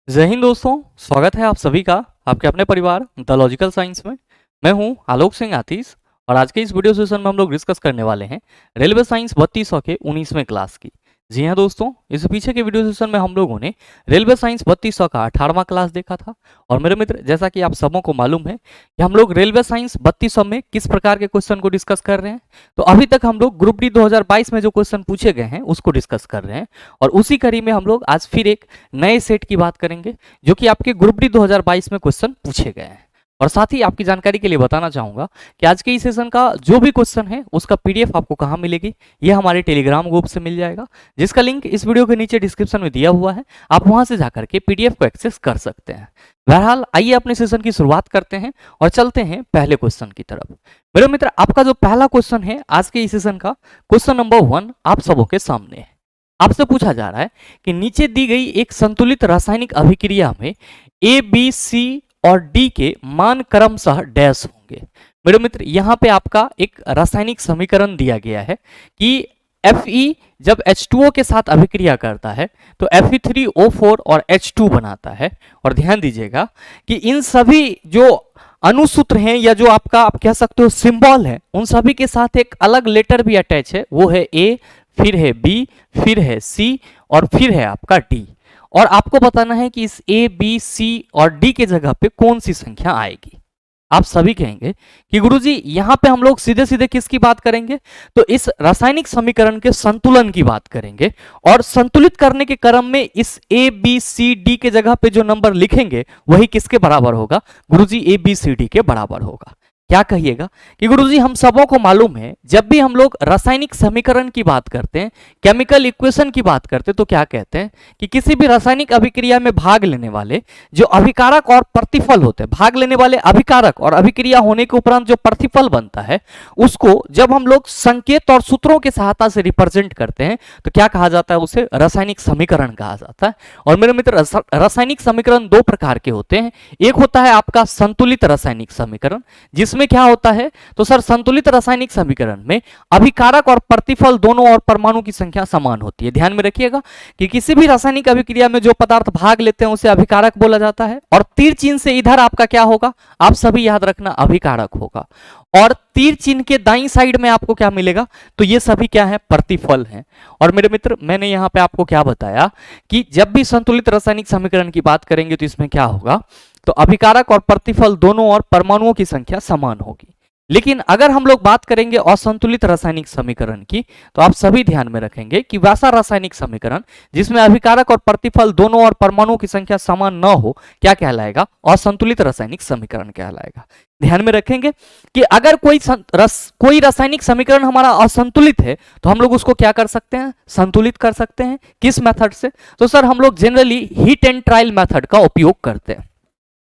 जय हिंद दोस्तों, स्वागत है आप सभी का आपके अपने परिवार द लॉजिकल साइंस में। मैं हूं आलोक सिंह आतिश और आज के इस वीडियो सेशन में हम लोग डिस्कस करने वाले हैं रेलवे साइंस 3200 के 19वें क्लास की। जी हां दोस्तों, इस पीछे के वीडियो सेशन में हम लोगों ने रेलवे साइंस 3200 का 18वां क्लास देखा था। और मेरे मित्र, जैसा कि आप सबों को मालूम है कि हम लोग रेलवे साइंस 3200 में किस प्रकार के क्वेश्चन को डिस्कस कर रहे हैं, तो अभी तक हम लोग ग्रुप डी 2022 में जो क्वेश्चन पूछे गए हैं उसको डिस्कस कर रहे हैं। और उसी कड़ी में हम लोग आज फिर एक नए सेट की बात करेंगे जो कि आपके ग्रुप डी 2022 में क्वेश्चन पूछे गए हैं। और साथ ही आपकी जानकारी के लिए बताना चाहूंगा कि आज के इस सेशन का जो भी क्वेश्चन है उसका पीडीएफ आपको कहाँ मिलेगी, ये हमारे टेलीग्राम ग्रुप से मिल जाएगा, जिसका लिंक इस वीडियो के नीचे डिस्क्रिप्शन में दिया हुआ है। आप वहां से जाकर के पीडीएफ को एक्सेस कर सकते हैं। बहरहाल आइए अपने सेशन की शुरुआत करते हैं और चलते हैं पहले क्वेश्चन की तरफ। मेरे मित्र, आपका जो पहला क्वेश्चन है आज के इस सेशन का, क्वेश्चन नंबर 1 आप सबों के सामने है। आपसे पूछा जा रहा है कि नीचे दी गई एक संतुलित रासायनिक अभिक्रिया में ए, बी, सी और डी के मान क्रमशः डैश होंगे। मेरे मित्र, यहाँ पे आपका एक रासायनिक समीकरण दिया गया है कि Fe जब H2O के साथ अभिक्रिया करता है तो Fe3O4 और H2 बनाता है। और ध्यान दीजिएगा कि इन सभी जो अनुसूत्र हैं या जो आपका आप कह सकते हो सिंबल है, उन सभी के साथ एक अलग लेटर भी अटैच है, वो है ए, फिर है बी, फिर है सी और फिर है आपका डी। और आपको बताना है कि इस ए, बी, सी और डी के जगह पे कौन सी संख्या आएगी। आप सभी कहेंगे कि गुरुजी यहां पे हम लोग सीधे सीधे किसकी बात करेंगे, तो इस रासायनिक समीकरण के संतुलन की बात करेंगे। और संतुलित करने के क्रम में इस ए, बी, सी, डी के जगह पे जो नंबर लिखेंगे वही किसके बराबर होगा, गुरुजी ए, बी, सी, डी के बराबर होगा। क्या कहिएगा कि गुरुजी हम सबों को मालूम है जब भी हम लोग रासायनिक समीकरण की बात करते हैं, केमिकल इक्वेशन की बात करते हैं, तो क्या कहते हैं कि किसी भी रासायनिक अभिक्रिया में भाग लेने वाले जो अभिकारक और प्रतिफल होते हैं, भाग लेने वाले अभिकारक और अभिक्रिया होने के उपरांत जो प्रतिफल बनता है उसको जब हम लोग संकेत और सूत्रों की सहायता से रिप्रेजेंट करते हैं तो क्या कहा जाता है, उसे रासायनिक समीकरण कहा जाता है। और मेरे मित्र, रासायनिक समीकरण दो प्रकार के होते हैं। एक होता है आपका संतुलित रासायनिक समीकरण, जिसमें क्या होता है, तो सर संतुलित रासायनिक समीकरण में अभिकारक और प्रतिफल दोनों और परमाणु की संख्या समान होती है। ध्यान में रखिएगा कि किसी भी रासायनिक अभिक्रिया में जो पदार्थ भाग लेते हैं उसे अभिकारक बोला जाता है। और तीर चिन्ह से इधर आपका क्या होगा, आप सभी याद रखना, अभिकारक होगा। और तीर चिन्ह के दाईं साइड में आपको क्या मिलेगा, तो ये सभी क्या है, प्रतिफल हैं। और मेरे मित्र, मैंने यहां पे आपको क्या बताया कि जब भी संतुलित रासायनिक समीकरण की बात करेंगे तो इसमें क्या होगा, तो अभिकारक और प्रतिफल दोनों और परमाणुओं की संख्या समान होगी। लेकिन अगर हम लोग बात करेंगे असंतुलित रासायनिक समीकरण की, तो आप सभी ध्यान में रखेंगे कि वैसा रासायनिक समीकरण जिसमें अभिकारक और प्रतिफल दोनों और परमाणुओं की संख्या समान न हो, क्या कहलाएगा, असंतुलित रासायनिक समीकरण कहलाएगा। ध्यान में रखेंगे कि अगर कोई रासायनिक समीकरण हमारा असंतुलित है तो हम लोग उसको क्या कर सकते हैं, संतुलित कर सकते हैं। किस मेथड से, तो सर हम लोग generally heat and trial method का उपयोग करते हैं।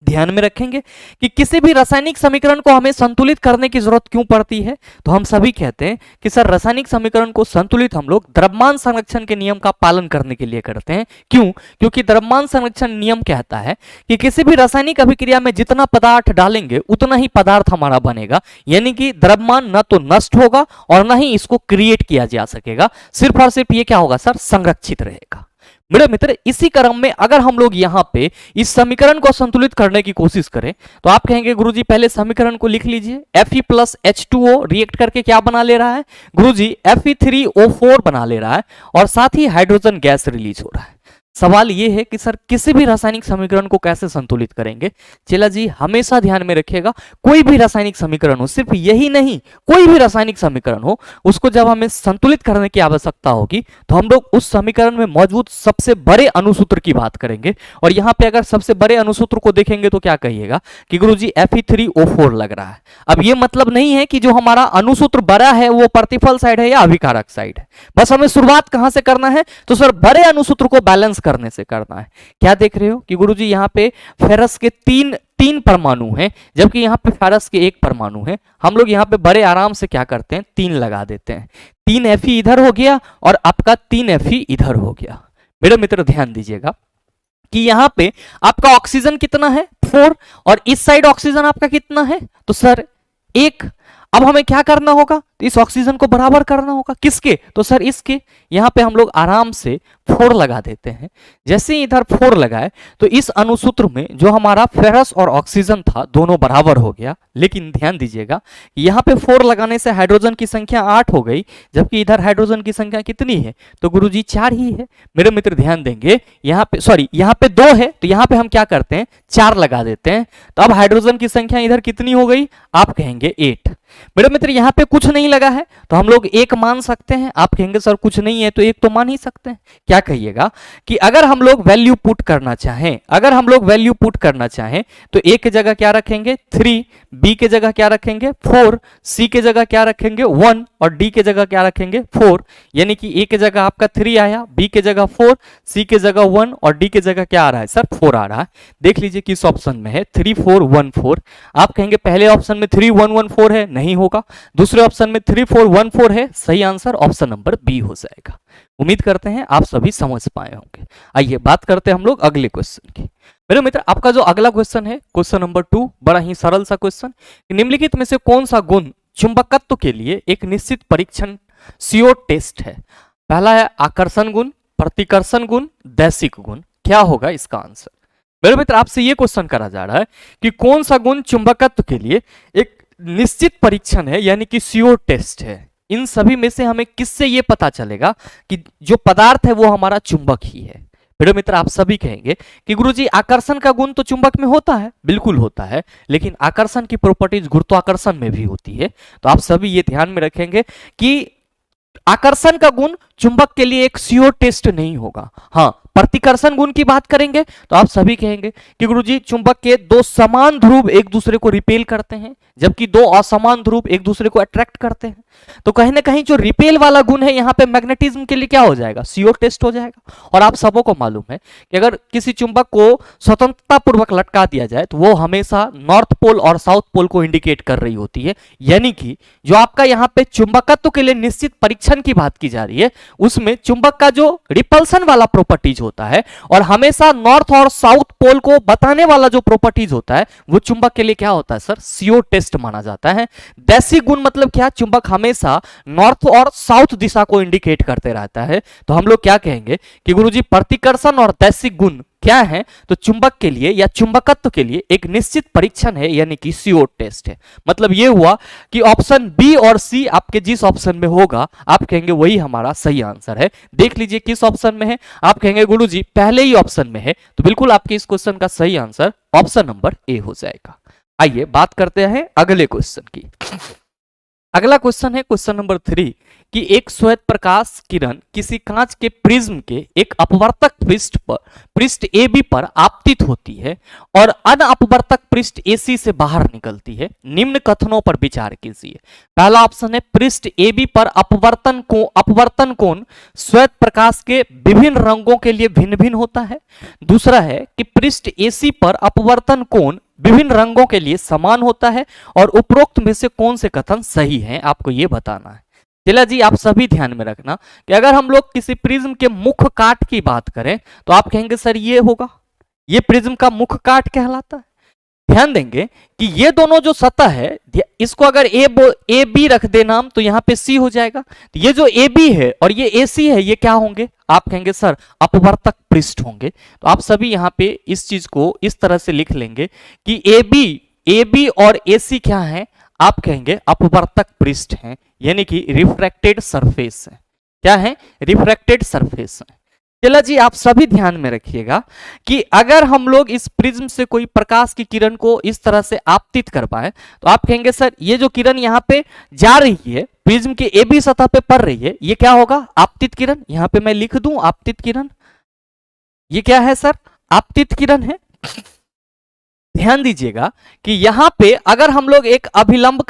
ध्यान में रखेंगे कि किसी भी रासायनिक समीकरण को हमें संतुलित करने की जरूरत क्यों पड़ती है, तो हम सभी कहते हैं कि सर रासायनिक समीकरण को संतुलित हम लोग द्रव्यमान संरक्षण के नियम का पालन करने के लिए करते हैं। क्यों, क्योंकि द्रव्यमान संरक्षण नियम कहता है कि किसी भी रासायनिक अभिक्रिया में जितना पदार्थ डालेंगे उतना ही पदार्थ हमारा बनेगा, यानी कि द्रव्यमान न तो नष्ट होगा और न ही इसको क्रिएट किया जा सकेगा, सिर्फ और सिर्फ ये क्या होगा सर, संरक्षित रहेगा। मेरे मित्र, इसी क्रम में अगर हम लोग यहाँ पे इस समीकरण को संतुलित करने की कोशिश करें तो आप कहेंगे गुरुजी पहले समीकरण को लिख लीजिए। Fe प्लस H2O रिएक्ट करके क्या बना ले रहा है, गुरुजी Fe3O4 बना ले रहा है और साथ ही हाइड्रोजन गैस रिलीज हो रहा है। सवाल यह है कि सर किसी भी रासायनिक समीकरण को कैसे संतुलित करेंगे। चला जी, हमेशा ध्यान में रखिएगा, कोई भी रासायनिक समीकरण हो, सिर्फ यही नहीं, कोई भी रासायनिक समीकरण हो, उसको जब हमें संतुलित करने की आवश्यकता होगी तो हम लोग उस समीकरण में मौजूद सबसे बड़े अनुसूत्र की बात करेंगे। और यहाँ पे अगर सबसे बड़े अनुसूत्र को देखेंगे तो क्या कहिएगा कि गुरुजी Fe3O4 लग रहा है। अब ये मतलब नहीं है कि जो हमारा अनुसूत्र बड़ा है वो प्रतिफल साइड है या अभिकारक साइड है, बस हमें शुरुआत कहां से करना है, तो सर बड़े अनुसूत्र को बैलेंस करने से करना है। क्या देख रहे हो कि गुरुजी यहाँ पे फेरस के तीन परमाणु हैं, जबकि यहाँ पे फेरस के एक परमाणु है। हम लोग यहाँ पे बड़े आराम से क्या करते हैं, 3 लगा देते हैं। 3 Fe इधर हो गया और आपका 3 Fe इधर हो गया। मेरे मित्र ध्यान दीजिएगा कि यहाँ पे आपका ऑक्सीजन कितना है, 4, और इस साइड ऑक्सीजन आपका कितना है, तो सर 1। अब हमें क्या करना होगा, तो इस ऑक्सीजन को बराबर करना होगा किसके, तो सर इसके। यहाँ पे हम लोग आराम से 4 लगा देते हैं। जैसे ही इधर 4 लगाए तो इस अनुसूत्र में जो हमारा फेरस और ऑक्सीजन था दोनों बराबर हो गया। लेकिन ध्यान दीजिएगा यहाँ पे 4 लगाने से हाइड्रोजन की संख्या 8 हो गई, जबकि इधर हाइड्रोजन की संख्या कितनी है, तो गुरुजी 4 ही है। मेरे मित्र ध्यान देंगे यहाँ पे सॉरी यहाँ पे 2 है, तो यहाँ पे हम क्या करते हैं 4 लगा देते हैं। तो अब हाइड्रोजन की संख्या इधर कितनी हो गई, आप कहेंगे 8। मेरे मित्र यहाँ पे कुछ नहीं लगा है तो हम लोग 1 मान सकते हैं। आप कहेंगे सर कुछ नहीं है तो 1 तो मान ही सकते हैं। क्या कहिएगा कि अगर हम लोग वैल्यू पुट करना चाहें, अगर हम लोग वैल्यू पुट करना चाहें तो ए की जगह क्या रखेंगे 3, बी की जगह क्या रखेंगे 4, सी की जगह क्या रखेंगे 1 और डी की जगह क्या रखेंगे 4। यानी कि ए की जगह आपका 3 आया, बी की जगह 4, सी की जगह 1 और डी की जगह क्या आ रहा है सर 4 आ रहा है। देख लीजिए किस ऑप्शन में है 3 4 1 4। आप कहेंगे पहले ऑप्शन में 3 1 1 4 है, नहीं होगा। दूसरे ऑप्शन में 3 4 1 4 है, सही आंसर ऑप्शन नंबर बी हो जाएगा। उम्मीद करते हैं आप सभी समझ पाए होंगे। आइए बात करते हैं हम लोग अगले क्वेश्चन की। मेरे मित्र आपका जो अगला क्वेश्चन है क्वेश्चन नंबर 2, बड़ा ही सरल सा क्वेश्चन। निम्नलिखित में से कौन सा गुण चुंबकत्व के लिए एक निश्चित परीक्षण CO टेस्ट है। पहला है आकर्षण गुण, प्रतिकर्षण गुण, दैशिक गुण। क्या होगा इसका आंसर। मेरे मित्र आपसे यह क्वेश्चन करा जा रहा है कि कौन सा गुण चुंबकत्व के लिए एक निश्चित परीक्षण है यानी कि CO टेस्ट है। इन सभी में से हमें किससे यह पता चलेगा कि जो पदार्थ है वो हमारा चुंबक ही है। मेरे मित्र आप सभी कहेंगे कि गुरुजी आकर्षण का गुण तो चुंबक में होता है, बिल्कुल होता है, लेकिन आकर्षण की प्रॉपर्टीज गुरुत्वाकर्षण में भी होती है। तो आप सभी ये ध्यान में रखेंगे कि आकर्षण का गुण चुंबक के लिए एक CO टेस्ट नहीं होगा। हाँ, प्रतिकर्षण गुण की बात करेंगे तो आप सभी कहेंगे कि गुरुजी चुंबक के 2 समान ध्रुव एक दूसरे को रिपेल करते हैं, जबकि 2 असमान ध्रुव एक दूसरे को अट्रैक्ट करते हैं। तो कहीं ना कहीं जो रिपेल वाला गुण है यहाँ पे मैग्नेटिज्म के लिए क्या हो जाएगा CO टेस्ट हो जाएगा। और आप सबों को मालूम है कि अगर किसी चुंबक को स्वतंत्रता पूर्वक लटका दिया जाए तो वो हमेशा नॉर्थ पोल और साउथ पोल को इंडिकेट कर रही होती है। यानी कि जो आपका यहाँ पे चुंबकत्व के लिए निश्चित परीक्षण की बात की जा रही है उसमें चुंबक का जो रिपल्सन वाला प्रॉपर्टीज होता है और हमेशा नॉर्थ और साउथ पोल को बताने वाला जो प्रॉपर्टीज होता है वो चुंबक के लिए क्या होता है सर CO टेस्ट माना जाता है। दैशिक गुण मतलब क्या, चुंबक हमेशा नॉर्थ और साउथ दिशा को इंडिकेट करते रहता है। तो हम लोग क्या कहेंगे कि गुरुजी प्रतिकर्षण और दैशिक गुण क्या है, तो चुंबक के लिए या चुंबकत्व के लिए एक निश्चित परीक्षण है यानी कि CO टेस्ट है। मतलब यह हुआ कि ऑप्शन बी और सी आपके जिस ऑप्शन में होगा आप कहेंगे वही हमारा सही आंसर है। देख लीजिए किस ऑप्शन में है, आप कहेंगे गुरुजी पहले ही ऑप्शन में है, तो बिल्कुल आपके इस क्वेश्चन का सही आंसर ऑप्शन नंबर ए हो जाएगा। आइए बात करते हैं अगले क्वेश्चन की। अगला क्वेश्चन है क्वेश्चन नंबर 3 कि एक श्वेत प्रकाश किरण किसी कांच के प्रिज्म के एक अपवर्तक पृष्ठ AB पर आपतित होती है और अनअपवर्तक पृष्ठ AC से बाहर निकलती है। निम्न कथनों पर विचार कीजिए। पहला ऑप्शन है पृष्ठ AB पर अपवर्तन कोण श्वेत प्रकाश के विभिन्न रंगों के लिए भिन्न भिन्न होता है। दूसरा है कि पृष्ठ AC पर अपवर्तन कोण विभिन्न रंगों के लिए समान होता है। और उपरोक्त में से कौन से कथन सही हैं आपको यह बताना है। चला जी आप सभी ध्यान में रखना कि अगर हम लोग किसी प्रिज्म के मुख्य काट की बात करें तो आप कहेंगे सर ये होगा, ये प्रिज्म का मुख्य काट कहलाता है। ध्यान देंगे कि ये दोनों जो सतह है इसको अगर ए बी रख दे नाम तो यहाँ पे सी हो जाएगा। तो ये जो ए बी है और ये ए सी है ये क्या होंगे, आप कहेंगे सर अपवर्तक पृष्ठ होंगे। तो आप सभी यहाँ पे इस चीज को इस तरह से लिख लेंगे कि ए बी और ए सी क्या है, आप कहेंगे अपवर्तक पृष्ठ हैं यानी कि रिफ्रैक्टेड सरफेस है। क्या है, रिफ्रैक्टेड सरफेस है। चला जी आप सभी ध्यान में रखिएगा कि अगर हम लोग इस प्रिज्म से कोई प्रकाश की किरण को इस तरह से आपतित कर पाए तो आप कहेंगे सर ये जो किरण यहाँ पे जा रही है प्रिज्म के ए बी सतह पे पड़ रही है ये क्या होगा, आपतित किरण। यहाँ पे मैं लिख दूं आपतित किरण, ये क्या है सर, आपतित किरण है। ध्यान दीजिएगा कि यहां पे अगर हम लोग एक अभिलंब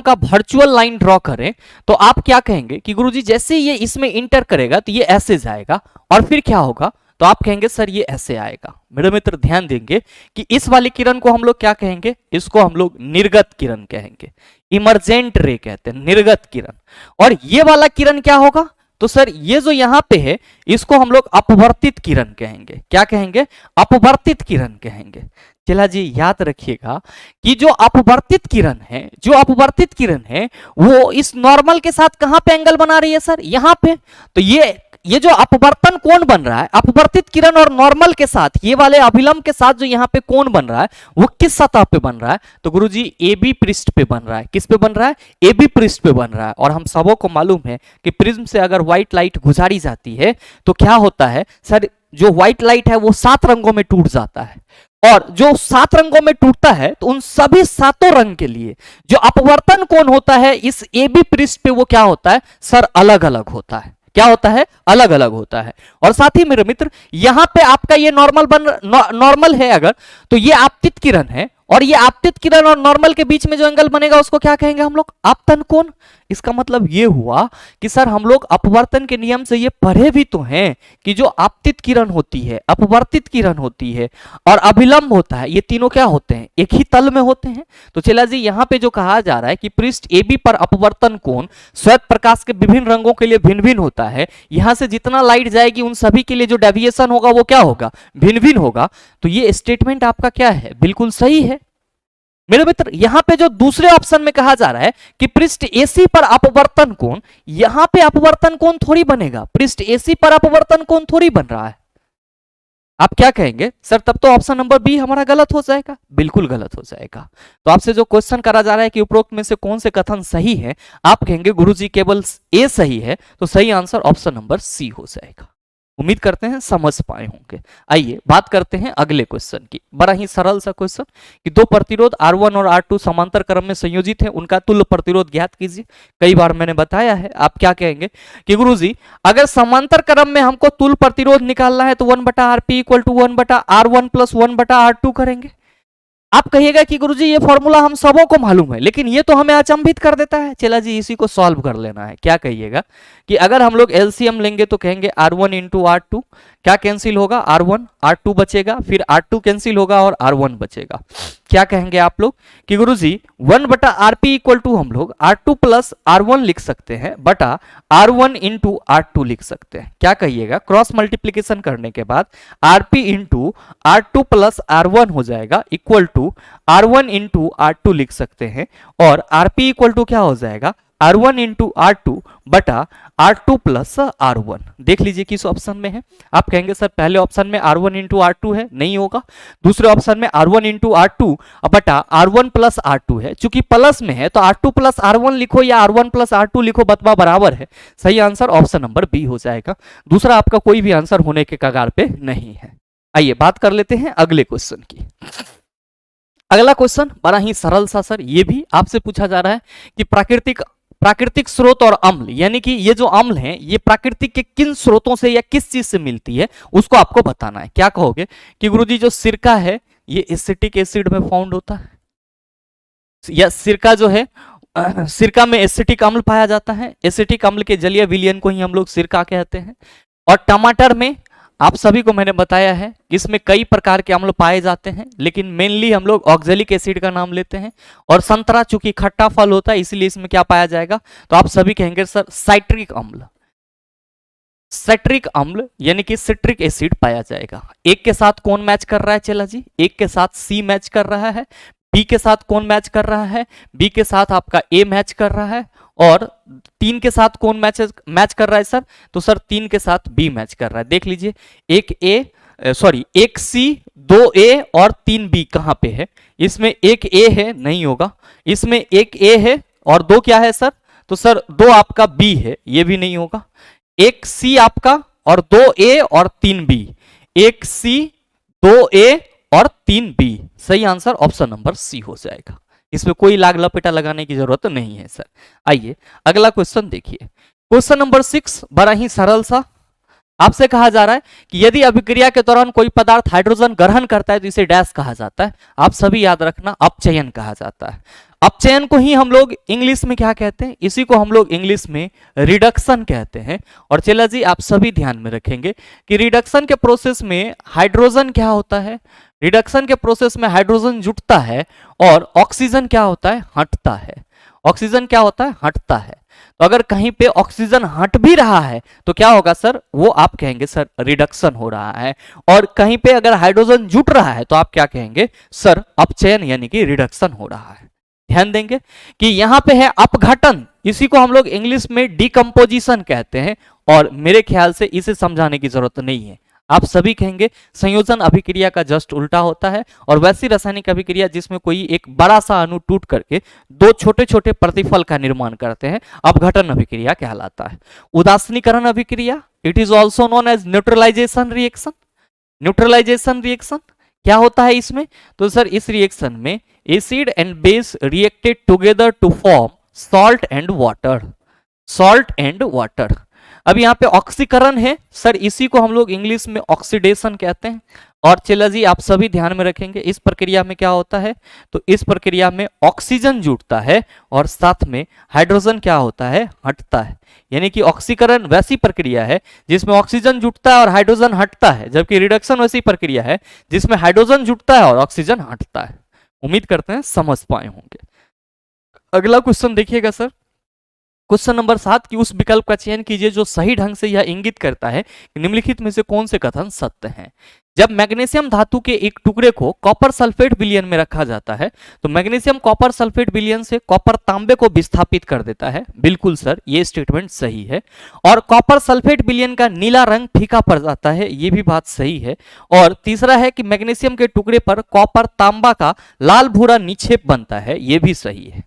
का वर्चुअल लाइन ड्रॉ करें तो आप क्या कहेंगे कि गुरुजी जैसे ये इसमें इंटर करेगा तो ये ऐसे जाएगा और फिर क्या होगा, तो आप कहेंगे सर ये ऐसे आएगा। मेरे मित्र ध्यान देंगे कि इस वाली किरण को हम लोग क्या कहेंगे, इसको हम लोग निर्गत किरण कहेंगे, इमर्जेंट रे कहते हैं, निर्गत किरण। और ये वाला किरण क्या होगा, तो सर ये जो यहां पे है इसको हम लोग अपवर्तित किरण कहेंगे। क्या कहेंगे, अपवर्तित किरण कहेंगे। चला जी याद रखिएगा कि जो अपवर्तित किरण है वो इस नॉर्मल के साथ कहां पे एंगल बना रही है सर, यहां पे। तो ये जो अपवर्तन कोण बन रहा है अपवर्तित किरण और नॉर्मल के साथ, ये वाले अभिलंब के साथ जो यहाँ पे कोण बन रहा है वो किस सतह पे बन रहा है, तो गुरुजी AB पृष्ठ पे बन रहा है। किस पे बन रहा है, AB पृष्ठ पे बन रहा है। और हम सबों को मालूम है कि प्रिज्म से अगर व्हाइट लाइट गुजारी जाती है तो क्या होता है सर, जो व्हाइट लाइट है वो 7 रंगों में टूट जाता है। और जो 7 रंगों में टूटता है तो उन सभी 7 रंग के लिए जो अपवर्तन कोण होता है इस AB पृष्ठ पे वो क्या होता है सर, अलग अलग होता है। क्या होता है, अलग अलग होता है। और साथ ही मेरे मित्र यहां पे आपका ये नॉर्मल है अगर, तो ये आपतित किरण है और ये आपतित किरण और नॉर्मल के बीच में जो एंगल बनेगा उसको क्या कहेंगे हम लोग, आपतन कोण। इसका मतलब ये हुआ कि सर हम लोग अपवर्तन के नियम से ये पढ़े भी तो हैं कि जो आपतित किरण होती है, अपवर्तित किरण होती है और अभिलंब होता है, ये तीनों क्या होते हैं, एक ही तल में होते हैं। तो चला जी यहां पे जो कहा जा रहा है कि पृष्ठ AB पर अपवर्तन कोण श्वेत प्रकाश के विभिन्न रंगों के लिए भिन्न भिन्न होता है। यहां से जितना लाइट जाएगी उन सभी के लिए जो डेविएशन होगा वो क्या होगा, भिन्न भिन्न होगा। तो ये स्टेटमेंट आपका क्या है, बिल्कुल सही है मेरे मित्र। यहां पे जो दूसरे ऑप्शन में कहा जा रहा है कि पृष्ठ AC पर अपवर्तन कोण, यहां पे अपवर्तन कोण थोड़ी बनेगा, पृष्ठ AC पर अपवर्तन कोण थोड़ी बन रहा है। आप क्या कहेंगे सर, तब तो ऑप्शन नंबर बी हमारा गलत हो जाएगा, बिल्कुल गलत हो जाएगा। तो आपसे जो क्वेश्चन करा जा रहा है कि उपरोक्त में से कौन से कथन सही है, आप कहेंगे गुरुजी केवल ए सही है, तो सही आंसर ऑप्शन नंबर सी हो जाएगा। उम्मीद करते हैं समझ पाए होंगे। आइए बात करते हैं अगले क्वेश्चन की। बड़ा ही सरल सा क्वेश्चन कि दो प्रतिरोध R1 और R2 समांतर क्रम में संयोजित हैं, उनका तुल्य प्रतिरोध ज्ञात कीजिए। कई बार मैंने बताया है, आप क्या कहेंगे कि गुरुजी अगर समांतर क्रम में हमको तुल्य प्रतिरोध निकालना है तो 1/Rp equal to 1/R1 plus 1/R2 करेंगे। आप कहिएगा कि गुरुजी ये फॉर्मूला हम सबों को मालूम है, लेकिन ये तो हमें अचंभित कर देता है। चला जी इसी को सॉल्व कर लेना है। क्या कहिएगा कि अगर हम लोग एलसीएम लेंगे तो कहेंगे R1 इंटू R2, क्या कैंसिल होगा, R1 R2 बचेगा, फिर R2 कैंसिल होगा और R1 बचेगा। क्या कहेंगे आप लोग कि गुरुजी 1/Rp इक्वल टू हम लोग R2 प्लस R1 लिख सकते हैं बटा R1 इंटू R2 लिख सकते हैं। क्या कहिएगा, क्रॉस मल्टीप्लीकेशन करने के बाद Rp into R2 plus R1 हो जाएगा equal to R1 into R2 लिख सकते हैं। और Rp इक्वल टू क्या हो जाएगा, R1 इंटू R2 बटा R2 प्लस R1। देख लीजिए किस ऑप्शन में है। आप कहेंगे सर पहले ऑप्शन में R1 इंटू R2 है, नहीं होगा। दूसरे ऑप्शन में R1 इंटू R2 बटा R1 प्लस R2 है, चूंकि प्लस में है तो R2 प्लस R1 लिखो या R1 प्लस R2 लिखो, बतवा बराबर है। सही आंसर ऑप्शन नंबर बी हो जाएगा। दूसरा आपका कोई भी आंसर होने के कगार पे नहीं है। आइए बात कर लेते हैं अगले क्वेश्चन की। अगला क्वेश्चन बड़ा ही सरल सा सर, ये भी आपसे पूछा जा रहा है कि प्राकृतिक स्रोत और अम्ल, यानी कि ये जो अम्ल हैं ये प्राकृतिक के किन स्रोतों से या किस चीज से मिलती है उसको आपको बताना है। क्या कहोगे कि गुरुजी जो सिरका है ये एसिटिक एसिड में फाउंड होता है, या सिरका जो है सिरका में एसिटिक अम्ल पाया जाता है, एसिटिक अम्ल के जलीय विलयन को ही हम लोग सिरका कहते हैं। और टमाटर में आप सभी को मैंने बताया है इसमें कई प्रकार के अम्ल पाए जाते हैं, लेकिन मेनली हम लोग ऑक्जेलिक एसिड का नाम लेते हैं। और संतरा चूंकि खट्टा फल होता है इसलिए इसमें क्या पाया जाएगा, तो आप सभी कहेंगे सर साइट्रिक अम्ल। साइट्रिक अम्ल यानी कि सिट्रिक एसिड पाया जाएगा। एक के साथ कौन मैच कर रहा है, चला जी एक के साथ सी मैच कर रहा है, बी के साथ कौन मैच कर रहा है, बी के साथ आपका ए मैच कर रहा है, और 3 के साथ कौन मैच कर रहा है सर, तो सर 3 के साथ बी मैच कर रहा है। देख लीजिए एक सी 2 ए और 3 बी कहां पे है, इसमें एक ए है, नहीं होगा। इसमें एक ए है और 2 क्या है सर, तो सर 2 आपका बी है, ये भी नहीं होगा। एक सी आपका और 2 ए और 3 बी, एक सी 2 ए और 3 बी। सही आंसर ऑप्शन नंबर सी हो जाएगा। इसमें कोई लाग लपेटा लगाने की जरूरत नहीं है सर। आइए अगला क्वेश्चन देखिए। क्वेश्चन नंबर 6 बड़ा ही सरल सा, आपसे कहा जा रहा है कि यदि अभिक्रिया के दौरान कोई पदार्थ हाइड्रोजन ग्रहण करता है तो इसे डैश कहा जाता है। आप सभी याद रखना, अपचयन कहा जाता है। अपचयन को ही हम लोग इंग्लिश में क्या कहते हैं, इसी को हम लोग इंग्लिश में रिडक्शन कहते हैं। और चला जी आप सभी ध्यान में रखेंगे कि रिडक्शन के प्रोसेस में हाइड्रोजन क्या होता है, रिडक्शन के प्रोसेस में हाइड्रोजन जुटता है और ऑक्सीजन क्या होता है, हटता है। ऑक्सीजन क्या होता है, हटता है। तो अगर कहीं पे ऑक्सीजन हट भी रहा है तो क्या होगा सर, वो आप कहेंगे सर रिडक्शन हो रहा है। और कहीं पे अगर हाइड्रोजन जुट रहा है तो आप क्या कहेंगे सर, अपचयन यानी कि रिडक्शन हो रहा है। ध्यान देंगे कि यहां पे है अपघटन, इसी को हम लोग इंग्लिश में डिकम्पोजिशन कहते हैं, और मेरे ख्याल से इसे समझाने की जरूरत नहीं है। आप सभी कहेंगे संयोजन अभिक्रिया का जस्ट उल्टा होता है, और वैसी रासायनिक अभिक्रिया जिसमें कोई एक बड़ा सा अणु टूट करके दो छोटे छोटे प्रतिफल का निर्माण करते हैं, अपघटन अभिक्रिया कहलाता है। उदासीनीकरण अभिक्रिया, it is also known as neutralisation reaction. Neutralisation reaction क्या होता है इसमें, तो सर इस रिएक्शन में acid and base reacted together to form salt and water. Salt and water, अब यहाँ पे ऑक्सीकरण है सर, इसी को हम लोग इंग्लिश में ऑक्सीडेशन कहते हैं। और चला जी आप सभी ध्यान में रखेंगे इस प्रक्रिया में क्या होता है, तो इस प्रक्रिया में ऑक्सीजन जुटता है और साथ में हाइड्रोजन क्या होता है, हटता है। यानी कि ऑक्सीकरण वैसी प्रक्रिया है जिसमें ऑक्सीजन जुटता है और हाइड्रोजन हटता है, जबकि रिडक्शन वैसी प्रक्रिया है जिसमें हाइड्रोजन जुटता है और ऑक्सीजन हटता है। उम्मीद करते हैं समझ पाए होंगे। अगला क्वेश्चन देखिएगा सर, क्वेश्चन नंबर 7 की उस विकल्प का चयन कीजिए जो सही ढंग से यह इंगित करता है कि निम्नलिखित में से कौन से कथन सत्य हैं। जब मैग्नीशियम धातु के एक टुकड़े को कॉपर सल्फेट विलयन में रखा जाता है तो मैग्नीशियम कॉपर सल्फेट विलयन से कॉपर तांबे को विस्थापित कर देता है। बिल्कुल सर, ये स्टेटमेंट सही है। और कॉपर सल्फेट विलयन का नीला रंग फीका पड़ जाता है, ये भी बात सही है। और तीसरा है कि मैग्नीशियम के टुकड़े पर कॉपर तांबा का लाल भूरा निक्षेप बनता है, ये भी सही है।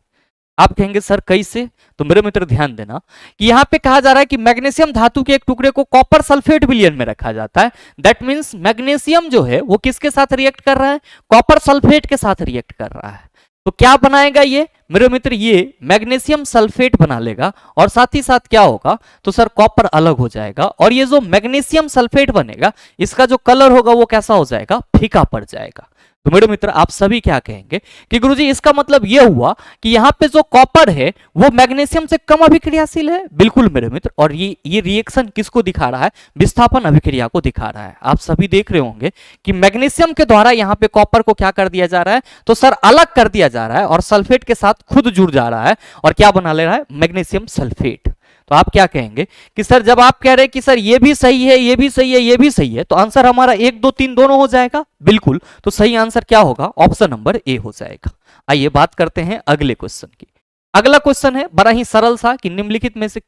आप कहेंगे सर कैसे, तो मेरे मित्र ध्यान देना कि यहां पे कहा जा रहा है कि मैग्नीशियम धातु के एक टुकड़े को कॉपर सल्फेट विलयन में रखा जाता है। दैट मींस मैग्नीशियम जो है वो किसके साथ रिएक्ट कर रहा है, कॉपर सल्फेट के साथ रिएक्ट कर रहा है। तो क्या बनाएगा ये मेरे मित्र, ये मैग्नीशियम सल्फेट बना लेगा और साथ ही साथ क्या होगा, तो सर कॉपर अलग हो जाएगा और ये जो मैग्नीशियम सल्फेट बनेगा इसका जो कलर होगा वो कैसा हो जाएगा, फीका पड़ जाएगा। तो मेरे मित्र आप सभी क्या कहेंगे कि गुरुजी इसका मतलब यह हुआ कि यहाँ पे जो कॉपर है वो मैग्नीशियम से कम अभिक्रियाशील है। बिल्कुल मेरे मित्र, और ये रिएक्शन किसको दिखा रहा है, विस्थापन अभिक्रिया को दिखा रहा है। आप सभी देख रहे होंगे कि मैग्नीशियम के द्वारा यहाँ पे कॉपर को क्या कर दिया जा रहा है, तो सर अलग कर दिया जा रहा है और सल्फेट के साथ खुद जुड़ जा रहा है और क्या बना ले रहा है, मैग्नीशियम सल्फेट। तो आप क्या कहेंगे कि सर जब आप कह रहे हैं कि सर ये भी सही है, ये भी सही है, ये भी सही है, तो आंसर हमारा 1 2 3 दोनों हो जाएगा। बिल्कुल, तो सही आंसर क्या होगा, ऑप्शन नंबर ए हो जाएगा। आइए बात करते हैं अगले क्वेश्चन की। अगला क्वेश्चन है बड़ा ही सरल सा कि निम्नलिखित में से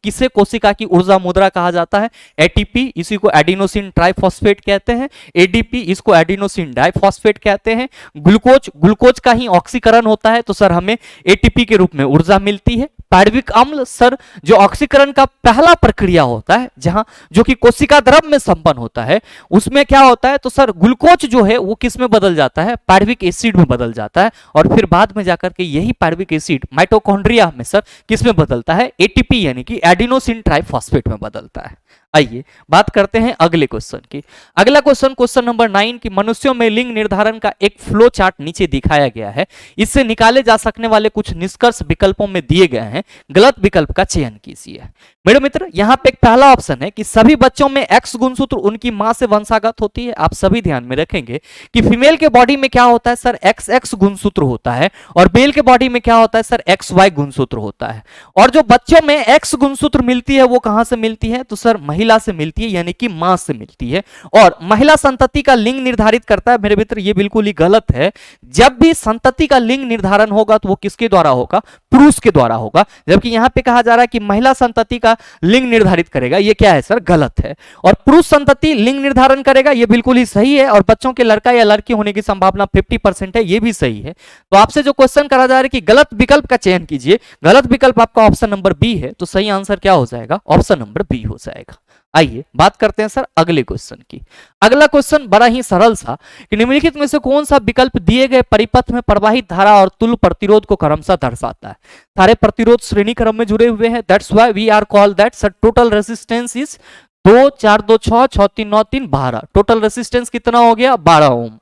किसे कोशिका की ऊर्जा मुद्रा कहा जाता है। एटीपी इसी को एडिनोसिन ट्राइफॉस्फेट कहते हैं, एडीपी इसको एडिनोसिन डाइफॉस्फेट कहते हैं। ग्लूकोज का ही ऑक्सीकरण होता है तो सर हमें एटीपी के रूप में ऊर्जा मिलती है। पार्विक अम्ल सर जो ऑक्सीकरण का पहला प्रक्रिया होता है जहां जो कि कोशिका द्रव में संपन्न होता है, उसमें क्या होता है, तो सर ग्लूकोज जो है वो किस में बदल जाता है, पार्विक एसिड में बदल जाता है और फिर बाद में जाकर के यही पार्विक एसिड माइटोकॉन्ड्रिया में सर किस में बदलता है, एटीपी यानी कि एडिनोसिन ट्राइफॉस्फेट में बदलता है। आइए बात करते हैं अगले क्वेश्चन की। अगला क्वेश्चन नंबर 9 की मनुष्यों में लिंग निर्धारण का एक फ्लो चार्ट नीचे दिखाया गया है। इससे निकाले जा सकने वाले कुछ निष्कर्ष विकल्पों में दिए गए हैं, गलत विकल्प का चयन कीजिए। मेरे मित्र यहाँ पे एक पहला ऑप्शन है कि सभी बच्चों में एक्स गुणसूत्र उनकी मां से वंशागत होती है। आप सभी ध्यान में रखेंगे कि फीमेल के बॉडी में क्या होता है सर, एक्स गुणसूत्र होता है और मेल के बॉडी में क्या होता है सर, एक्स वाई गुणसूत्र होता है। और जो बच्चों में एक्स गुणसूत्र मिलती है वो कहां से मिलती है, तो सर महिला से मिलती है यानी कि मां से मिलती है। और महिला संतति का लिंग निर्धारित करता है। मेरे मित्र ये बिल्कुल ही गलत है। जब भी संतति का लिंग निर्धारण होगा तो वो किसके द्वारा होगा, पुरुष के द्वारा होगा। जबकि यहां पे कहा जा रहा है कि महिला संतति का लिंग निर्धारित करेगा, ये क्या है सर, गलत है। और पुरुष संतति लिंग निर्धारण करेगा, ये बिल्कुल ही सही है। और बच्चों के लड़का या लड़की होने की संभावना 50% है, ये भी सही है। तो आपसे जो क्वेश्चन करा जा रहा है कि गलत विकल्प का चयन कीजिए, गलत विकल्प आपका ऑप्शन नंबर बी है, तो सही आंसर क्या हो जाएगा, ऑप्शन नंबर बी हो जाएगा। आइए बात करते हैं सर अगले क्वेश्चन की। अगला क्वेश्चन बड़ा ही सरल सा कि निम्नलिखित में से कौन सा विकल्प दिए गए परिपथ में प्रवाहित धारा और तुल्य प्रतिरोध को क्रमशः दर्शाता है। सारे प्रतिरोध श्रेणी क्रम में जुड़े हुए हैं, that's why we are call that sir total resistance is 2 4 2 6 6 3 9 3 12। Total resistance कितना हो गया, 12 ओम।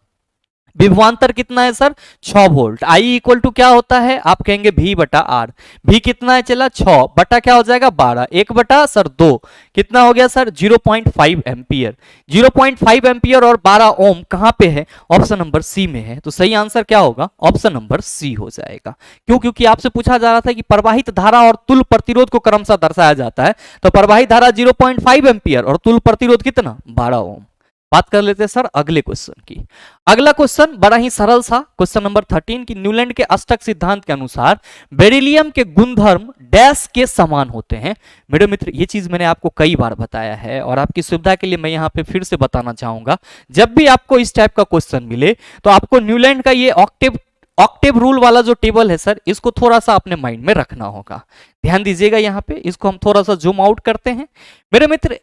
विभवांतर कितना है sir 6 volt. I equal to क्या होता है आप कहेंगे V बटा R। भी कितना है चला 6 बटा क्या हो जाएगा 12, 1 बटा सर 2 कितना हो गया सर 0.5 एम्पियर। 0.5 एम्पियर और 12 ओम कहां पे है ऑप्शन नंबर सी में है। तो सही आंसर क्या होगा ऑप्शन नंबर सी हो जाएगा। क्यों? क्योंकि आपसे पूछा जा रहा था कि प्रवाहित धारा और तुल्य प्रतिरोध को क्रमशः दर्शाया जाता है। तो प्रवाहित धारा 0.5 एम्पियर और तुल्य प्रतिरोध कितना 12 ओम। बात कर लेते हैं सर अगले क्वेश्चन की। अगला क्वेश्चन बड़ा ही सरल सा क्वेश्चन नंबर 13 की न्यूलैंड के अष्टक सिद्धांत के अनुसार बेरिलियम के गुणधर्म डैश के समान होते हैं। मेरे मित्र ये चीज मैंने आपको कई बार बताया है और आपकी सुविधा के लिए मैं यहाँ पे फिर से बताना चाहूंगा। जब भी आपको इस टाइप का क्वेश्चन मिले तो आपको न्यूलैंड का ये ऑक्टेव रूल वाला जो टेबल है सर इसको थोड़ा सा अपने माइंड में रखना होगा। ध्यान दीजिएगा यहाँ पे, इसको हम थोड़ा सा जूम आउट करते हैं। मेरे मित्र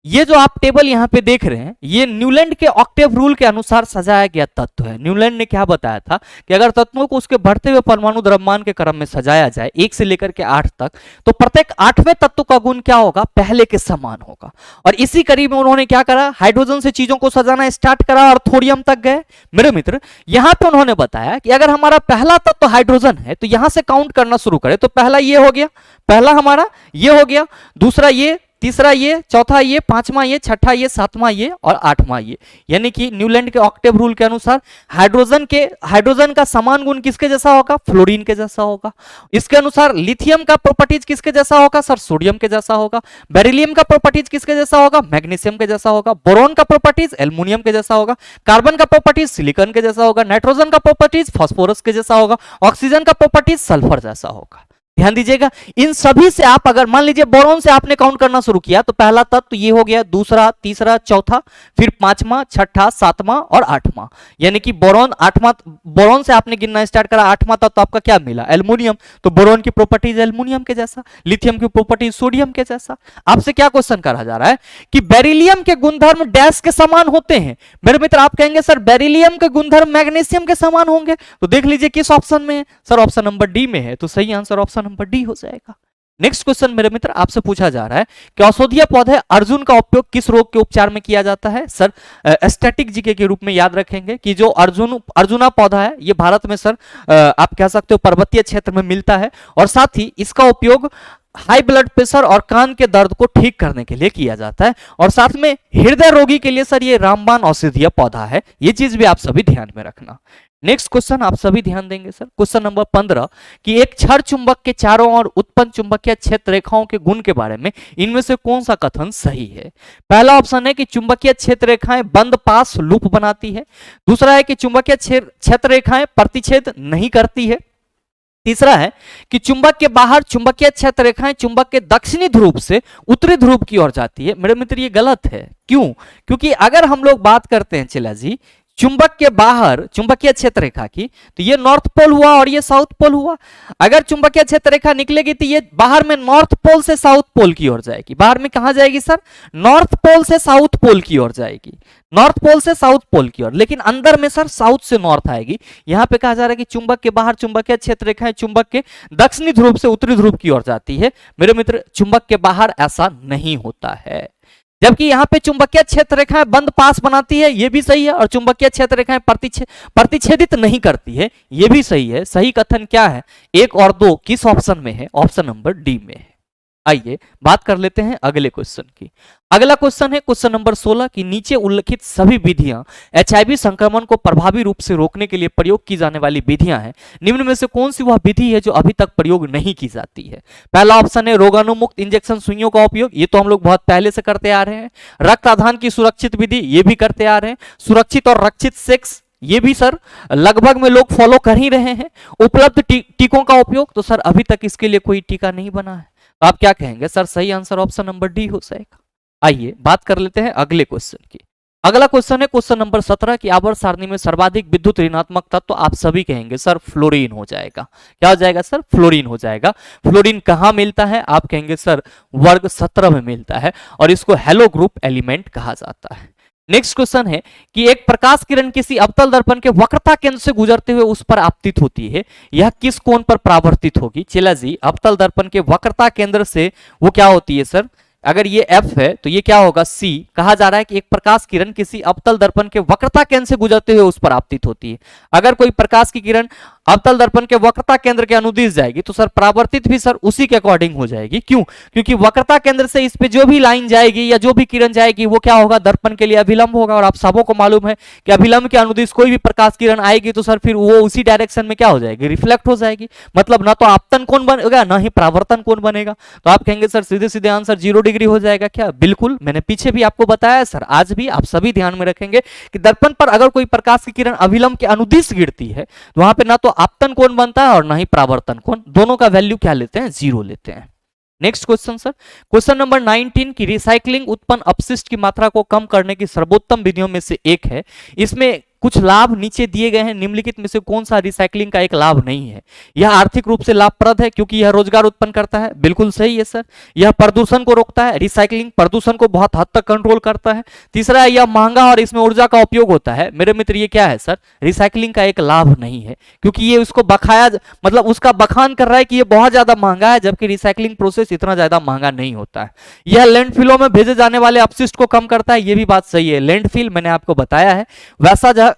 ये जो आप टेबल यहाँ पे देख रहे हैं ये न्यूलैंड के ऑक्टेव रूल के अनुसार सजाया गया तत्व है। न्यूलैंड ने क्या बताया था कि अगर तत्वों को उसके बढ़ते हुए परमाणु द्रव्यमान के क्रम में सजाया जाए 1 से लेकर के 8 तक तो प्रत्येक 8वें तत्व का गुण क्या होगा पहले के समान होगा। और इसी कड़ी में उन्होंने क्या करा हाइड्रोजन से चीजों को सजाना स्टार्ट करा और थोरियम तक गए। मेरे मित्र यहाँ पे उन्होंने बताया कि अगर हमारा पहला तत्व हाइड्रोजन है तो यहां से काउंट करना शुरू करें तो पहला ये हो गया, पहला हमारा ये हो गया, दूसरा ये, तीसरा ये, चौथा ये, पांचवा ये, छठा ये, सातवां ये और आठवां ये। यानी कि न्यूलैंड के ऑक्टेव रूल के अनुसार हाइड्रोजन का समान गुण किसके जैसा होगा फ्लोरीन के जैसा होगा। इसके अनुसार लिथियम का प्रॉपर्टीज किसके जैसा होगा सर सोडियम के जैसा होगा। बेरिलियम का प्रॉपर्टीज किसके जैसा होगा मैग्नीशियम के जैसा होगा। बोरोन का प्रॉपर्टीज एल्युमिनियम के जैसा होगा। कार्बन का प्रॉपर्टीज सिलिकॉन के जैसा होगा। नाइट्रोजन का प्रॉपर्टीज फास्फोरस के जैसा होगा। ऑक्सीजन का प्रॉपर्टीज सल्फर जैसा होगा। ध्यान दीजिएगा इन सभी से आप अगर मान लीजिए बोरोन से आपने काउंट करना शुरू किया तो पहला तत्व ये हो गया, दूसरा, तीसरा, चौथा, फिर पांचवा, छठा, सातवां और आठवां। यानी कि बोरोन से आपने गिनना स्टार्ट करा, आठवां तत्व आपका क्या मिला एल्युमिनियम। तो बोरोन की प्रॉपर्टीज एल्युमिनियम के जैसा, लिथियम की प्रॉपर्टीज सोडियम के जैसा। आपसे क्या क्वेश्चन करा जा रहा है कि बेरिलियम के गुणधर्म डैश के समान होते हैं। मेरे मित्र आप कहेंगे सर बेरिलियम के गुणधर्म मैग्नीशियम के समान होंगे तो देख लीजिए किस ऑप्शन में है सर ऑप्शन नंबर डी में है। तो सही आंसर ऑप्शन नंबर डी हो जाएगा। नेक्स्ट क्वेश्चन मेरे मित्र आपसे पूछा जा रहा है कि औषधीय पौधे अर्जुन का उपयोग किस रोग के उपचार में किया जाता है। सर स्टैटिक जीके के रूप में याद रखेंगे कि जो अर्जुना पौधा है ये भारत में सर आप कह सकते हो पर्वतीय क्षेत्र में मिलता है और साथ ही इसका उपयोग हाई ब्लड प्रेशर और कान के दर्द को ठीक करने के लिए किया जाता है और साथ में हृदय रोगी के लिए सर ये रामबाण औषधीय पौधा है। ये चीज भी आप सभी ध्यान में रखना। नेक्स्ट क्वेश्चन आप सभी ध्यान देंगे सर क्वेश्चन नंबर 15 कि एक क्षण चुंबक के चारों ओर उत्पन्न चुंबकीय क्षेत्र रेखाओं के गुण के बारे में इनमें से कौन सा कथन सही है। पहला ऑप्शन है कि चुंबकीय क्षेत्र रेखाएं बंद पास लूप बनाती है। दूसरा है कि चुंबकीय क्षेत्र रेखाएं प्रतिच्छेद नहीं करती है। तीसरा है कि चुंबक के बाहर चुंबकीय क्षेत्र रेखाएं चुंबक के दक्षिणी ध्रुव से उत्तरी ध्रुव की ओर जाती है। मेरे मित्र ये गलत है। क्यों? क्योंकि अगर हम लोग बात करते हैं चला जी चुंबक के बाहर चुंबकीय क्षेत्र रेखा की तो ये नॉर्थ पोल हुआ और ये साउथ पोल हुआ। अगर चुंबकीय क्षेत्र रेखा निकलेगी तो ये बाहर में नॉर्थ पोल से साउथ पोल की ओर जाएगी। बाहर में कहां जाएगी सर नॉर्थ पोल से साउथ पोल की ओर जाएगी, नॉर्थ पोल से साउथ पोल की ओर, लेकिन अंदर में सर साउथ से नॉर्थ आएगी। यहां पे कहा जा रहा है कि चुंबक के बाहर चुंबकीय क्षेत्र रेखाएं चुंबक के दक्षिणी ध्रुव से उत्तरी ध्रुव की ओर जाती है। मेरे मित्र चुंबक के बाहर ऐसा नहीं होता है। जबकि यहाँ पे चुंबकीय क्षेत्र रेखाएं बंद पास बनाती है ये भी सही है और चुंबकीय क्षेत्र रेखाएं प्रतिच्छेदित नहीं करती है ये भी सही है। सही कथन क्या है 1 और 2 किस ऑप्शन में है ऑप्शन नंबर डी में है। आइए बात कर लेते हैं अगले क्वेश्चन की। अगला क्वेश्चन है क्वेश्चन नंबर 16 की नीचे उल्लेखित सभी विधियां एचआईवी संक्रमण को प्रभावी रूप से रोकने के लिए प्रयोग की जाने वाली विधियां हैं। निम्न में से कौन सी वह विधि है जो अभी तक प्रयोग नहीं की जाती है। पहला ऑप्शन है रोगाणुमुक्त इंजेक्शन सुइयों का उपयोग, ये तो हम लोग बहुत पहले से करते आ रहे हैं। रक्त आधान की सुरक्षित विधि ये भी करते आ रहे हैं। सुरक्षित और रक्षित सेक्स ये भी सर लगभग में लोग फॉलो कर ही रहे हैं। उपलब्ध टीकों का उपयोग तो सर अभी तक इसके लिए कोई टीका नहीं बना है। तो आप क्या कहेंगे सर सही आंसर ऑप्शन नंबर डी हो जाएगा। आइए बात कर लेते हैं अगले क्वेश्चन की। अगला क्वेश्चन है क्वेश्चन नंबर 17 की आवर्त सारणी में सर्वाधिक विद्युत ऋणात्मक तत्व तो आप सभी कहेंगे सर फ्लोरीन हो जाएगा। क्या हो जाएगा सर फ्लोरीन हो जाएगा। फ्लोरीन कहां मिलता है आप कहेंगे सर वर्ग 17 में मिलता है और इसको हेलो ग्रुप एलिमेंट कहा जाता है। नेक्स्ट क्वेश्चन है कि एक प्रकाश किरण किसी अवतल दर्पण के वक्रता केंद्र से गुजरते हुए उस पर आपतित होती है, यह किस कोण पर परावर्तित होगी। चला जी अवतल दर्पण के वक्रता केंद्र से वो क्या होती है सर अगर ये F है तो ये क्या होगा C। कहा जा रहा है कि एक प्रकाश किरण किसी अवतल दर्पण के वक्रता केंद्र से गुजरते हुए उस पर आपतित होती है। अगर कोई प्रकाश की किरण अवतल दर्पण के वक्रता केंद्र के अनुदिश जाएगी तो सर परावर्तित भी सर उसी के अकॉर्डिंग हो जाएगी। क्यों? क्योंकि वक्रता केंद्र से इस पे जो भी लाइन जाएगी या जो भी किरण जाएगी वो क्या होगा, दर्पण के लिए अभिलंब होगा। और आप सबों को मालूम है कि अभिलंब के अनुदिश कोई भी प्रकाश किरण आएगी तो सर फिर वो उसी डायरेक्शन में क्या हो जाएगी, रिफ्लेक्ट हो जाएगी। मतलब ना तो आपतन कोण बनेगा ना ही परावर्तन कोण बनेगा। तो आप कहेंगे सर सीधे सीधे आंसर 0 डिग्री हो जाएगा क्या? बिल्कुल, मैंने पीछे भी आपको बताया सर, आज भी आप सभी ध्यान में रखेंगे कि दर्पण पर अगर कोई प्रकाश की किरण अभिलंब के अनुदिश गिरती है तो वहां पे ना तो आपतन कोण बनता है और ना ही परावर्तन कोण, दोनों का वैल्यू क्या लेते हैं, 0 लेते हैं। Next question sir, question number 19 की रिसाइकलिंग उत्पन्न अपशिष्ट की मात्रा को कम करने की सर्वोत्तम विधियों में से एक है। इसमें कुछ लाभ नीचे दिए गए हैं, निम्नलिखित में से कौन सा रिसाइकलिंग का एक लाभ नहीं है? यह आर्थिक रूप से लाभप्रद है क्योंकि यह रोजगार उत्पन्न करता है, बिल्कुल सही है सर। यह प्रदूषण को रोकता है, रिसाइकलिंग प्रदूषण को बहुत हद तक कंट्रोल करता है। तीसरा है यह महंगा और इसमें ऊर्जा का उपयोग होता है। मेरे मित्र ये क्या है सर, रिसाइकलिंग का एक लाभ नहीं है क्योंकि ये उसको बखाया, मतलब उसका बखान कर रहा है कि ये बहुत ज्यादा महंगा है, जबकि रिसाइकलिंग प्रोसेस इतना ज्यादा महंगा नहीं होता है। यह लैंडफिलों में भेजे जाने वाले अपशिष्ट को कम करता है, ये भी बात सही है। लैंडफिल मैंने आपको बताया है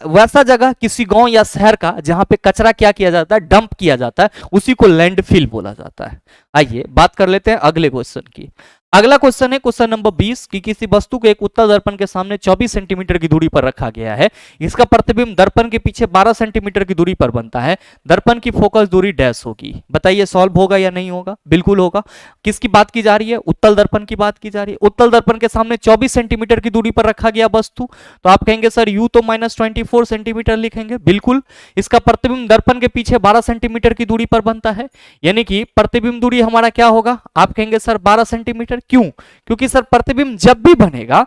वैसा जगह किसी गांव या शहर का जहां पे कचरा क्या किया जाता है, डंप किया जाता है, उसी को लैंडफिल बोला जाता है। आइए बात कर लेते हैं अगले क्वेश्चन की। अगला क्वेश्चन है क्वेश्चन नंबर 20 कि किसी वस्तु को एक उत्तल दर्पण के सामने 24 सेंटीमीटर की दूरी पर रखा गया है। इसका प्रतिबिंब दर्पण के पीछे 12 सेंटीमीटर की दूरी पर बनता है। दर्पण की फोकस दूरी डैश होगी। बताइए सॉल्व होगा या नहीं होगा? बिल्कुल होगा। किसकी बात की जा रही है? उत्तल दर्पण की बात की जा रही है। उत्तल दर्पण के सामने 24 सेंटीमीटर की दूरी पर रखा गया वस्तु, तो आप कहेंगे सर U तो -24 सेंटीमीटर लिखेंगे। बिल्कुल। इसका प्रतिबिंब दर्पण के पीछे 12 सेंटीमीटर की दूरी पर बनता है, यानी कि प्रतिबिंब दूरी हमारा क्या होगा? आप कहेंगे सर 12 सेंटीमीटर। क्यों? क्योंकि सर प्रतिबिंब जब भी बनेगा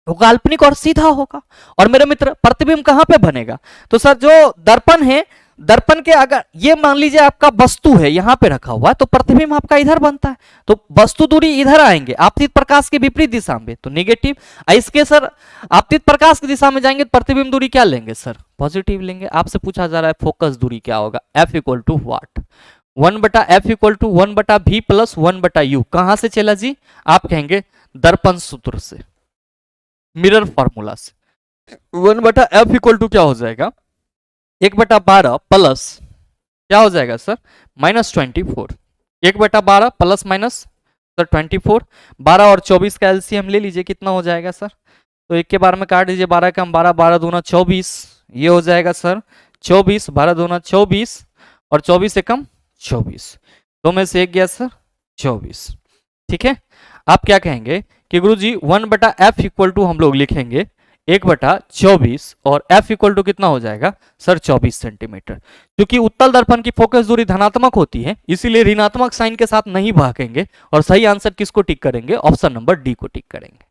वो काल्पनिक और सीधा होगा। और मेरे मित्र प्रतिबिंब कहां पे बनेगा? तो सर जो दर्पण है, दर्पण के अगर ये मान लीजिए आपका वस्तु है यहां पे रखा हुआ है तो प्रतिबिंब आपका इधर बनता है, तो वस्तु दूरी इधर आएंगे आपतित प्रकाश के विपरीत दिशा में, तो नेगेटिव। इसके सर आपतित प्रकाश की दिशा में जाएंगे तो प्रतिबिंब दूरी क्या लेंगे सर? पॉजिटिव लेंगे। आपसे पूछा जा रहा है फोकस दूरी क्या होगा? F equal to what? 1/f equal to 1/v plus 1/u। कहां से चला जी? आप कहेंगे दर्पण सूत्र से, मिरर फॉर्मूला से। 1/f इक्वल टू क्या हो जाएगा? 1/12 प्लस क्या हो जाएगा सर? -24। 1/12 plus minus sir 24। 12 और 24 का एलसीएम ले लीजिए, कितना हो जाएगा सर? तो एक के बार में काट दीजिए, 12 कम 12, 12 दूना 24, ये हो जाएगा सर 24, 12 दूना 24 और 24 से कम 24, दो में से एक गया सर 24। ठीक है। आप क्या कहेंगे कि गुरुजी 1/f इक्वल टू हम लोग लिखेंगे 1/24 और f इक्वल टू कितना हो जाएगा सर? 24 सेंटीमीटर। क्योंकि उत्तल दर्पण की फोकस दूरी धनात्मक होती है इसीलिए ऋणात्मक साइन के साथ नहीं भागेंगे और सही आंसर किसको टिक करेंगे? ऑप्शन नंबर डी को टिक करेंगे।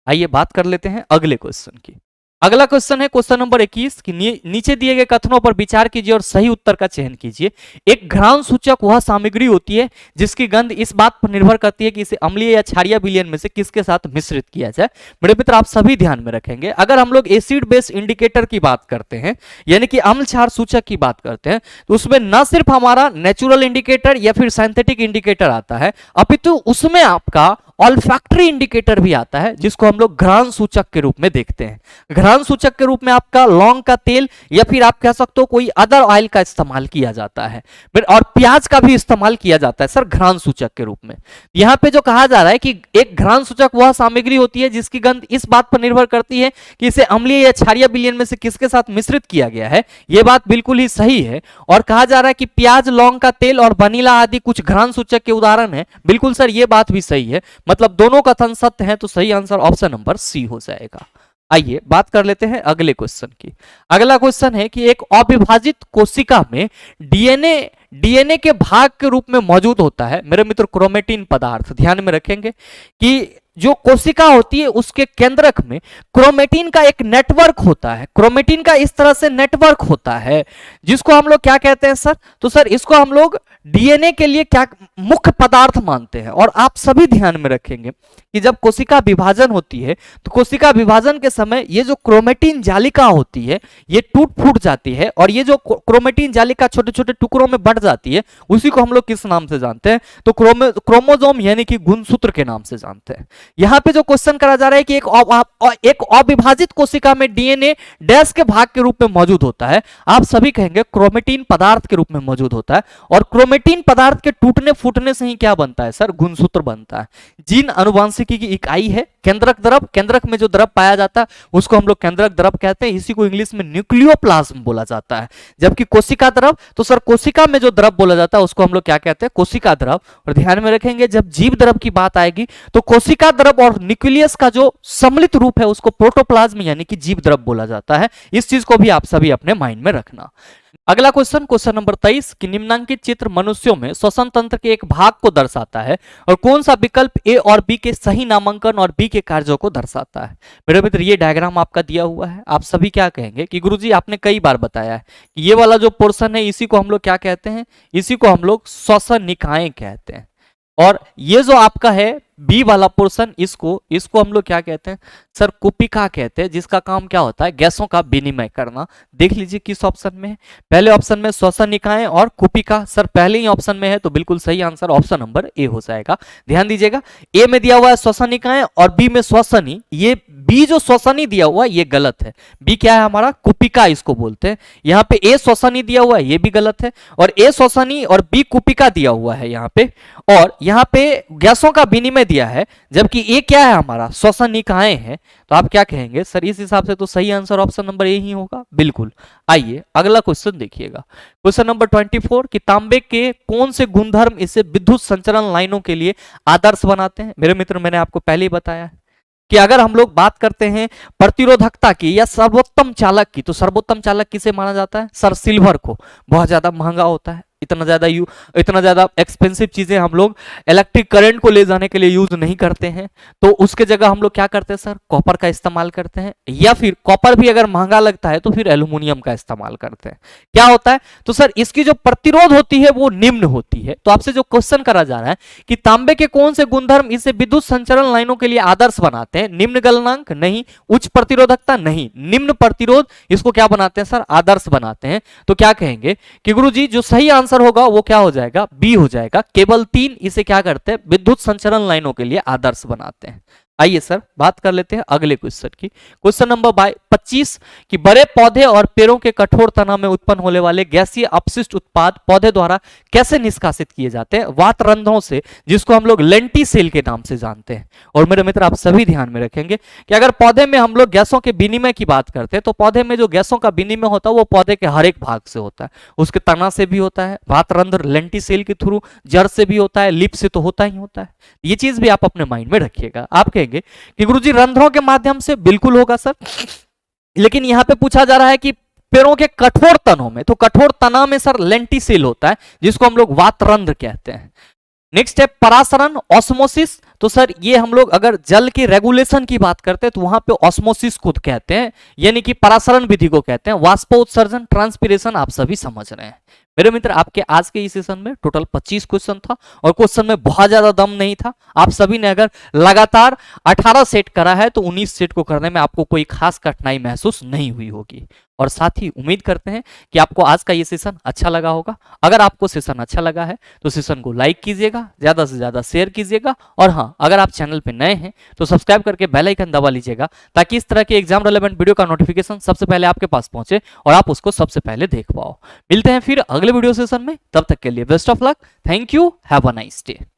आइए बात कर लेते हैं अगले क्वेश्चन की। अगला क्वेश्चन है क्वेश्चन नंबर 21 कि नीचे दिए गए कथनों पर विचार कीजिए और सही उत्तर का चयन कीजिए। एक घ्राण सूचक वह सामग्री होती है जिसकी गंध इस बात पर निर्भर करती है कि इसे अम्लीय या क्षारीय विलयन में से किसके साथ मिश्रित किया जाए। मेरे मित्र आप सभी ध्यान में रखेंगे, अगर हम लोग एसिड बेस इंडिकेटर की बात करते हैं यानी कि अम्ल क्षार सूचक की बात करते हैं तो उसमें न सिर्फ हमारा नेचुरल इंडिकेटर या फिर सिंथेटिक इंडिकेटर आता है, अपितु उसमें आपका ऑल्फैक्टरी इंडिकेटर भी आता है जिसको हम लोग घ्राण सूचक के रूप में देखते हैं। घ्राण सूचक के रूप में आपका लौंग का तेल या फिर आप कह सकते हो कोई अदर ऑयल का इस्तेमाल किया जाता है और प्याज का भी इस्तेमाल किया जाता है सर घ्राण सूचक के रूप में। यहां पे जो कहा जा रहा है कि एक घ्राण सूचक वह सामग्री होती है जिसकी गंध इस बात पर निर्भर करती है कि इसे अम्लीय या क्षारीय विलयन में से किसके साथ मिश्रित किया गया है। यह बात बिल्कुल ही सही है और कहा जा रहा है कि प्याज, लौंग का तेल और वनीला आदि कुछ घ्राण सूचक के उदाहरण है। बिल्कुल सर यह बात भी सही है, मतलब दोनों कथन सत्य हैं, तो सही आंसर ऑप्शन नंबर सी हो जाएगा। आइए बात कर लेते हैं अगले क्वेश्चन की। अगला क्वेश्चन है कि एक अविभाजित कोशिका में डीएनए के भाग के रूप में मौजूद होता है मेरे मित्र क्रोमेटिन पदार्थ। ध्यान में रखेंगे कि जो कोशिका होती है उसके केंद्रक में क्रोमेटिन का एक नेटवर्क होता है, क्रोमेटिन का इस तरह से नेटवर्क होता है जिसको हम लोग क्या कहते हैं सर, तो सर इसको हम लोग डीएनए के लिए क्या मुख्य पदार्थ मानते हैं। और आप सभी ध्यान में रखेंगे कि जब कोशिका विभाजन होती है तो कोशिका विभाजन के समय ये जो क्रोमेटिन जालिका होती है ये टूट फूट जाती है और ये जो क्रोमेटिन जालिका छोटे छोटे टुकड़ों में बंट जाती है उसी को हम लोग किस नाम से जानते हैं, तो क्रोमोसोम यानी कि गुणसूत्र के नाम से जानते हैं। यहां पे जो क्वेश्चन करा जा रहा है कि एक अविभाजित कोशिका में डीएनए डैश के भाग के रूप में मौजूद होता है, आप सभी कहेंगे क्रोमेटिन पदार्थ के रूप में मौजूद होता है। और क्रोमेटिन पदार्थ के टूटने फूटने से ही क्या बनता है सर, गुणसूत्र बनता है। जीन अनुवांशिकी की इकाई है केंद्रक द्रव, केंद्रक में जो द्रव पाया जाता है उसको हम लोग केंद्रक द्रव कहते हैं, इसी को इंग्लिश में न्यूक्लियोप्लाज्म बोला जाता है। जबकि कोशिका द्रव, तो सर कोशिका में जो द्रव बोला जाता है उसको हम लोग क्या कहते हैं, कोशिका द्रव। और ध्यान में रखेंगे जब जीव द्रव की बात आएगी तो कोशिका द्रव और न्यूक्लियस का जो सम्मिलित रूप है उसको प्रोटोप्लाज्म यानी कि जीव द्रव बोला जाता है। इस चीज को भी आप सभी अपने माइंड में रखना। अगला क्वेश्चन, क्वेश्चन नंबर 23 कि निम्नांकित चित्र मनुष्यों में श्वसन तंत्र के एक भाग को दर्शाता है और कौन सा विकल्प ए और बी के सही नामांकन और बी के कार्यों को दर्शाता है। मेरे मित्र ये डायग्राम आपका दिया हुआ है, आप सभी क्या कहेंगे कि गुरुजी आपने कई बार बताया है कि ये वाला जो पोर्शन है इसी को हम लोग क्या कहते हैं, इसी को हम लोग श्वसन निकाय कहते हैं। और ये जो आपका है बी वाला पोर्शन इसको हम लोग क्या कहते हैं सर, कुपिका कहते हैं, जिसका काम क्या होता है, गैसों का विनिमय करना। देख लीजिए किस ऑप्शन में है, पहले ऑप्शन में श्वसन निकाय और कुपिका, सर पहले ही ऑप्शन में है तो बिल्कुल सही आंसर ऑप्शन नंबर ए हो जाएगा। ध्यान दीजिएगा ए में दिया हुआ है श्वसन निकाय और बी में श्वसनी, ये बी जो श्वसनी दिया हुआ है ये गलत है। बी क्या है हमारा, कुपिका इसको बोलते हैं। यहाँ पे ए श्वसनी दिया हुआ है ये भी गलत है, और ए श्वसनी और बी कुपिका दिया हुआ है यहाँ पे, और यहाँ पे गैसों का विनिमय दिया है, जबकि ए क्या है हमारा, श्वसन निकाय है। तो आप क्या कहेंगे सर, इस हिसाब से तो सही आंसर ऑप्शन नंबर ए ही होगा, बिल्कुल। आइए अगला क्वेश्चन देखिएगा, क्वेश्चन नंबर 24 कि तांबे के कौन से गुणधर्म इसे विद्युत संचरण लाइनों के लिए आदर्श बनाते हैं। मेरे मित्र मैंने आपको पहले ही बताया है कि अगर हम लोग बात करते हैं प्रतिरोधकता की या सर्वोत्तम चालक की, तो सर्वोत्तम चालक किसे माना जाता है सर, सिल्वर को। बहुत ज्यादा महंगा होता है, इतना ज्यादा एक्सपेंसिव चीजें हम लोग इलेक्ट्रिक करंट को ले जाने के लिए यूज नहीं करते हैं, तो उसके जगह हम लोग क्या करते हैं सर, कॉपर का इस्तेमाल करते हैं। या फिर कॉपर भी अगर महंगा लगता है तो फिर एल्यूमिनियम का इस्तेमाल करते हैं। क्या होता है, तो सर इसकी जो प्रतिरोध होती है वो निम्न होती है। तो आपसे जो क्वेश्चन करा जा रहा है कि तांबे के कौन से गुणधर्म इसे विद्युत संचरण लाइनों के लिए आदर्श बनाते हैं, निम्न गलनांक नहीं, उच्च प्रतिरोधकता नहीं, निम्न प्रतिरोध, इसको क्या बनाते हैं सर, आदर्श बनाते हैं। तो क्या कहेंगे कि गुरुजी जो सही आंसर होगा वो क्या हो जाएगा, बी हो जाएगा। केवल 3 इसे क्या करते हैं, विद्युत संचरण लाइनों के लिए आदर्श बनाते हैं। आइए सर बात कर लेते हैं अगले क्वेश्चन की, क्वेश्चन नंबर 25 कि बड़े पौधे और पेड़ों के कठोर तना में उत्पन्न होने वाले गैसीय अपशिष्ट उत्पाद पौधे द्वारा कैसे निष्कासित किए जाते हैं, वात रंध्रों से, जिसको हम लोग लेंटिसेल के नाम से जानते हैं। और मेरे मित्र आप सभी ध्यान में रखेंगे कि अगर पौधे में हम लोग गैसों के विनिमय की बात करते हैं तो पौधे में जो गैसों का विनिमय होता है वो पौधे के हर एक भाग से होता है, उसके तना से भी होता है, वात रंध्र लेंटिसेल के थ्रू, जड़ से भी होता है, लिप से तो होता ही होता है। ये चीज भी आप अपने माइंड में रखिएगा। आप कि गुरुजी रंध्रों के माध्यम से, बिल्कुल होगा सर, लेकिन यहां पे पूछा जा रहा है कि पेड़ों के कठोर तनों में, तो कठोर तना में सर लेंटिसेल होता है जिसको हम लोग वात रंध्र कहते हैं। नेक्स्ट है परासरण ऑस्मोसिस, तो सर ये हम लोग अगर जल के रेगुलेशन की बात करते हैं तो वहां पे ऑस्मोसिस को कहते हैं, यानी कि परासरण विधि को कहते हैं। वाष्पोत्सर्जन, ट्रांसपिरेशन आप सभी समझ रहे हैं। मेरे मित्र आपके आज के इस सेशन में टोटल 25 क्वेश्चन था और क्वेश्चन में बहुत ज्यादा दम नहीं था। आप सभी ने अगर लगातार 18 सेट करा है तो 19 सेट को करने में आपको कोई खास कठिनाई महसूस नहीं हुई होगी। और साथ ही उम्मीद करते हैं कि आपको आज का ये सेशन अच्छा लगा होगा। अगर आपको सेशन अच्छा लगा है तो सेशन को लाइक कीजिएगा, ज्यादा से ज्यादा शेयर कीजिएगा, और हाँ अगर आप चैनल पे नए हैं तो सब्सक्राइब करके बेल आइकन दबा लीजिएगा ताकि इस तरह के एग्जाम रिलेवेंट वीडियो का नोटिफिकेशन सबसे पहले आपके पास पहुंचे और आप उसको सबसे पहले देख पाओ। मिलते हैं फिर अगले वीडियो सेशन में, तब तक के लिए best of luck, thank you, have a nice day.